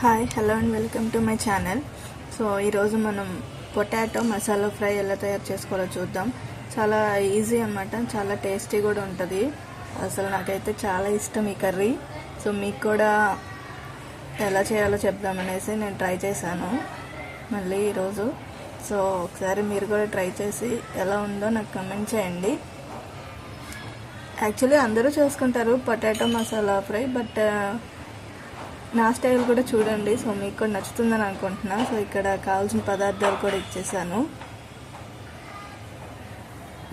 Hi hello and welcome to my channel. So ఈరోజు మనం potato masala fry ఎలా తయారు చేసుకోవాలో చూద్దాం. చాలా ఈజీ అన్నమాట, చాలా టేస్టీ కూడా ఉంటుంది. అసలు నాకైతే చాలా ఇష్టం ఈ కర్రీ. సో మీకు కూడా ఎలా చేయాలో చెప్దామనేసి నేను ట్రై చేశాను మళ్ళీ ఈరోజు. సో ఒకసారి మీరు కూడా ట్రై చేసి ఎలా ఉందో నాకు కమెంట్ చేయండి. యాక్చువల్లీ అందరూ చేసుకుంటారు పొటాటో మసాలా ఫ్రై, బట్ నా స్టైల్ కూడా చూడండి. సో మీకు కూడా నచ్చుతుందని అనుకుంటున్నా. సో ఇక్కడ కావాల్సిన పదార్థాలు కూడా ఇచ్చేసాను,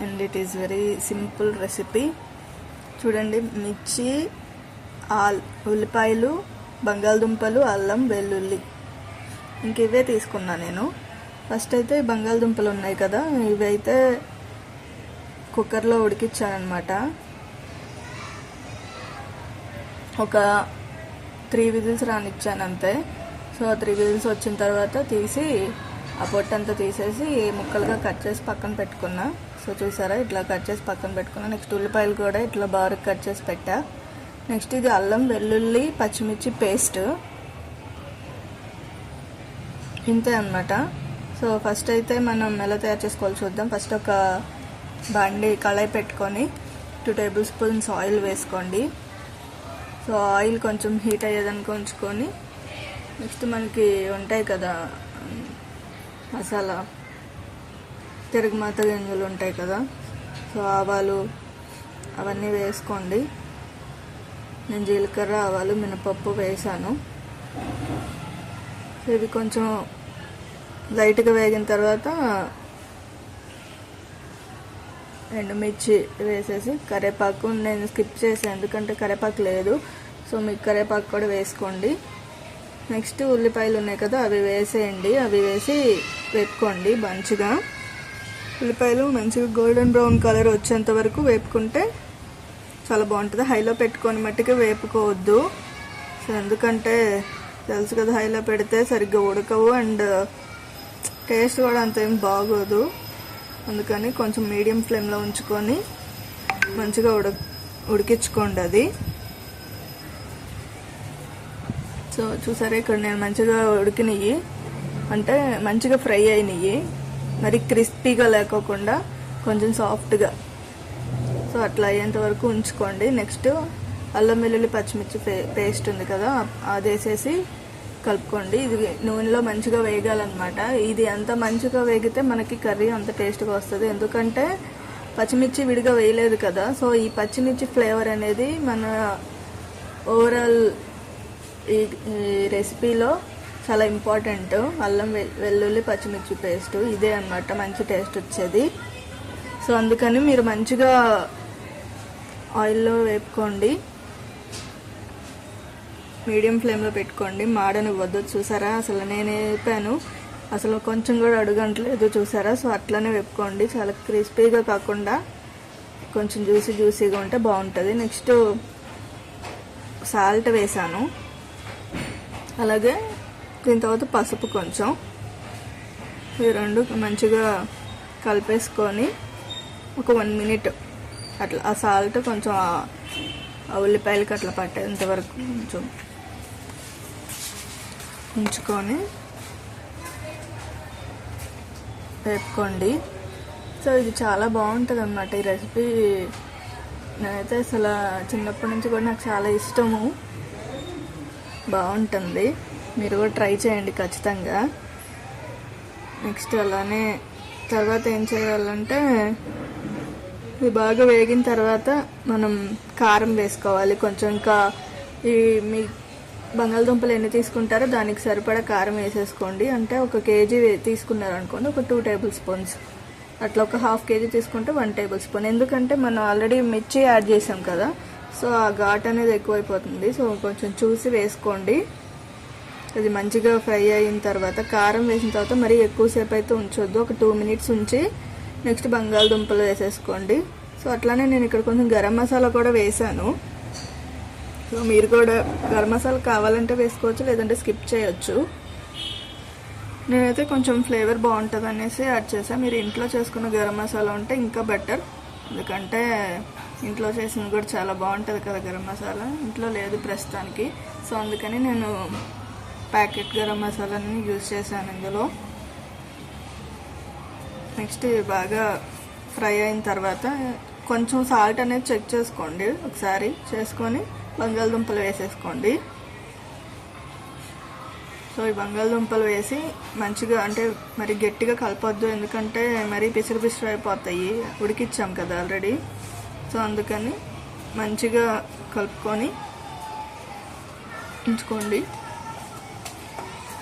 and it is very simple recipe. చూడండి, మిర్చి, ఉల్లిపాయలు, బంగాళదుంపలు, అల్లం, వెల్లుల్లి, ఇంక ఇవే తీసుకున్నా నేను. ఫస్ట్ అయితే బంగాళదుంపలు ఉన్నాయి కదా, ఇవైతే కుక్కర్లో ఉడికించానమాట. ఒక 3 విజిల్స్ రానిచ్చాను అంతే. సో 3 విజిల్స్ వచ్చిన తర్వాత తీసి ఆ పొట్టంతా తీసేసి ముక్కలుగా కట్ చేసి పక్కన పెట్టుకున్నా. సో చూసారా, ఇట్లా కట్ చేసి పక్కన పెట్టుకున్నా. నెక్స్ట్ ఉల్లిపాయలు కూడా ఇట్లా బాగా కట్ చేసి పెట్టా. నెక్స్ట్ ఇది అల్లం, వెల్లుల్లి, పచ్చిమిర్చి పేస్ట్, ఇంతే అన్నమాట. సో ఫస్ట్ అయితే మనం ఎలా తయారు చేసుకోవాలో చూద్దాం. ఫస్ట్ ఒక కళాయి పెట్టుకొని 2 టేబుల్ స్పూన్స్ ఆయిల్ వేసుకోండి. సో ఆయిల్ కొంచెం హీట్ అయ్యేదానికి ఉంచుకొని, నెక్స్ట్ మనకి ఉంటాయి కదా మసాలా, తిరగమాత గింజలు ఉంటాయి కదా, సో ఆవాలు అవన్నీ వేసుకోండి. నేను జీలకర్ర, ఆవాలు, మినపప్పు వేసాను. సో ఇవి కొంచెం లైట్గా వేగిన తర్వాత ఎండుమిర్చి వేసేసి కరివేపాకు నేను స్కిప్ చేసాను ఎందుకంటే కరివేపాకు లేదు. సో మీకు కరివేపాకు కూడా వేసుకోండి. నెక్స్ట్ ఉల్లిపాయలు ఉన్నాయి కదా, అవి వేసేయండి. అవి వేసి వేపుకోండి మంచిగా. ఉల్లిపాయలు మంచిగా గోల్డెన్ బ్రౌన్ కలర్ వచ్చేంత వరకు వేపుకుంటే చాలా బాగుంటుంది. హైలో పెట్టుకొని మట్టుగా వేపుకోవద్దు. సో ఎందుకంటే తెలుసు కదా, హైలో పెడితే సరిగ్గా ఉడకవు అండ్ టేస్ట్ కూడా అంతేం బాగోదు. అందుకని కొంచెం మీడియం ఫ్లేమ్లో ఉంచుకొని మంచిగా ఉడికించుకోండి అది. సో చూసారా, ఇక్కడ నేను మంచిగా ఉడికినవి అంటే మంచిగా ఫ్రై అయినవి, మరి క్రిస్పీగా లేకోకుండా కొంచెం సాఫ్ట్గా. సో అట్లా అయ్యేంత వరకు ఉంచుకోండి. నెక్స్ట్ అల్లం, వెల్లుల్లి, పచ్చిమిర్చి పేస్ట్ ఉంది కదా, అది వేసేసి కలుపుకోండి. ఇది నూనెలో మంచిగా వేగాలన్నమాట. ఇది ఎంత మంచిగా వేగితే మనకి కర్రీ అంత టేస్ట్గా వస్తుంది. ఎందుకంటే పచ్చిమిర్చి విడిగా వేయలేదు కదా. సో ఈ పచ్చిమిర్చి ఫ్లేవర్ అనేది మన ఓవరాల్ ఈ రెసిపీలో చాలా ఇంపార్టెంట్. అల్లం, వెల్లుల్లి, పచ్చిమిర్చి పేస్ట్ ఇదే అన్నమాట మంచి టేస్ట్ వచ్చేది. సో అందుకని మీరు మంచిగా ఆయిల్లో వేపుకోండి, మీడియం ఫ్లేమ్లో పెట్టుకోండి, మాడనివ్వద్దు. చూసారా, అసలు నేను వేపాను, అసలు కొంచెం కూడా అడుగంటలేదు చూసారా. సో అట్లనే వేపుకోండి, చాలా క్రిస్పీగా కాకుండా కొంచెం జ్యూసీగా ఉంటే బాగుంటుంది. నెక్స్ట్ సాల్ట్ వేసాను, అలాగే దీని తర్వాత పసుపు కొంచెం. ఈ రెండు మంచిగా కలిపేసుకొని ఒక 1 మినిట్ అట్లా ఆ సాల్ట్ కొంచెం ఆ ఉల్లిపాయలకి అట్లా పట్టేంత వరకు కొంచెం ఉంచుకొని వేపుకోండి. సో ఇది చాలా బాగుంటుంది అన్నమాట ఈ రెసిపీ. నేనైతే అసలు చిన్నప్పటి నుంచి కూడా నాకు చాలా ఇష్టము, బాగుంటుంది. మీరు కూడా ట్రై చేయండి ఖచ్చితంగా. నెక్స్ట్ అలానే తర్వాత ఏం చేయాలంటే, ఇది బాగా వేగిన తర్వాత మనం కారం వేసుకోవాలి కొంచెం. ఇంకా ఈ మీ బంగాళదుంపలు ఎన్ని తీసుకుంటారో దానికి సరిపడా కారం వేసేసుకోండి. అంటే 1 కేజీ తీసుకున్నారనుకోండి, ఒక 2 టేబుల్ స్పూన్స్ అట్లా. ఒక 1/2 కేజీ తీసుకుంటే 1 టేబుల్ స్పూన్. ఎందుకంటే మనం ఆల్రెడీ మిర్చి యాడ్ చేసాం కదా, సో ఆ ఘాట్ అనేది ఎక్కువైపోతుంది. సో కొంచెం చూసి వేసుకోండి. ఇది మంచిగా ఫ్రై అయిన తర్వాత కారం వేసిన తర్వాత మరీ ఎక్కువసేపు అయితే ఉంచొద్దు, ఒక 2 మినిట్స్ ఉంచి నెక్స్ట్ బంగాళదుంపలు వేసేసుకోండి. సో అట్లానే నేను ఇక్కడ కొంచెం గరం మసాలా కూడా వేసాను. సో మీరు కూడా గరం మసాలా కావాలంటే వేసుకోవచ్చు, లేదంటే స్కిప్ చేయొచ్చు. నేనైతే కొంచెం ఫ్లేవర్ బాగుంటుంది అనేసి యాడ్ చేసాను. మీరు ఇంట్లో చేసుకున్న గరం మసాలా ఉంటే ఇంకా బెటర్, ఎందుకంటే ఇంట్లో చేసింది కూడా చాలా బాగుంటుంది కదా గరం మసాలా. ఇంట్లో లేదు ప్రస్తుతానికి, సో అందుకని నేను ప్యాకెట్ గరం మసాలాని యూజ్ చేశాను ఇందులో. నెక్స్ట్ ఇవి బాగా ఫ్రై అయిన తర్వాత కొంచెం సాల్ట్ అనేది చెక్ చేసుకోండి, ఒకసారి చేసుకొని బంగాళదుంపలు వేసేసుకోండి. సో ఈ బంగాళదుంపలు వేసి మంచిగా, అంటే మరి గట్టిగా కలపొద్దు, ఎందుకంటే మరీ పిసురు పిసురు అయిపోతాయి, ఉడికిచ్చాం కదా ఆల్రెడీ. సో అందుకని మంచిగా కలుపుకొని ఉంచుకోండి.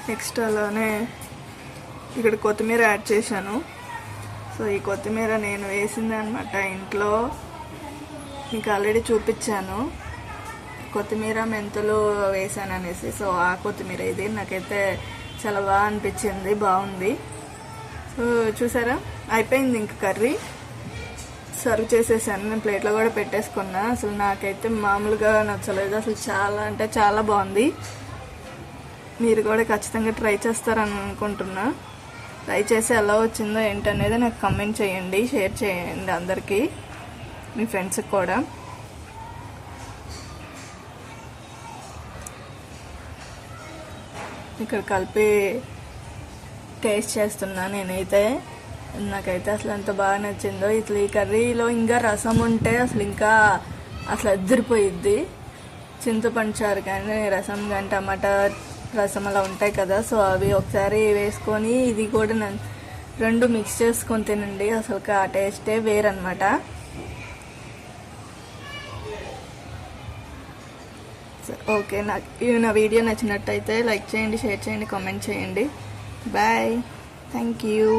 నెక్స్ట్ అలానే ఇక్కడ కొత్తిమీర యాడ్ చేశాను. సో ఈ కొత్తిమీర నేను వేసింది అనమాట ఇంట్లో, మీకు ఆల్రెడీ చూపించాను. కొత్తిమీర మెంతులు వేసాను అనేసి. సో ఆ కొత్తిమీర ఇది నాకైతే చాలా బాగా అనిపించింది, బాగుంది. సో చూసారా, అయిపోయింది ఇంక కర్రీ. సర్వ్ చేసేసాను, నేను ప్లేట్లో కూడా పెట్టేసుకున్నా. అసలు నాకైతే మామూలుగా నచ్చలేదు, అసలు చాలా అంటే చాలా బాగుంది. మీరు కూడా ఖచ్చితంగా ట్రై చేస్తారని అనుకుంటున్నా. ట్రై చేసి ఎలా వచ్చిందో ఏంటనేది నాకు కమెంట్ చేయండి, షేర్ చేయండి అందరికీ, మీ ఫ్రెండ్స్కి కూడా. ఇక్కడ కలిపి టేస్ట్ చేస్తున్నా నేనైతే. నాకైతే అసలు ఎంత బాగా నచ్చిందో. ఇట్లా ఈ కర్రీలో ఇంకా రసం ఉంటే అసలు అద్దరిపోయిద్ది. చింతపండు చారు కానీ రసం కానీ టమాటా రసం అలా ఉంటాయి కదా, సో అవి ఒకసారి వేసుకొని ఇది కూడా రెండు మిక్స్ చేసుకొని తినండి, అసలు ఆ టేస్టే వేరనమాట. ఓకే, నా వీడియో నచ్చినట్టయితే లైక్ చేయండి, షేర్ చేయండి, కామెంట్ చేయండి. Bye, thank you.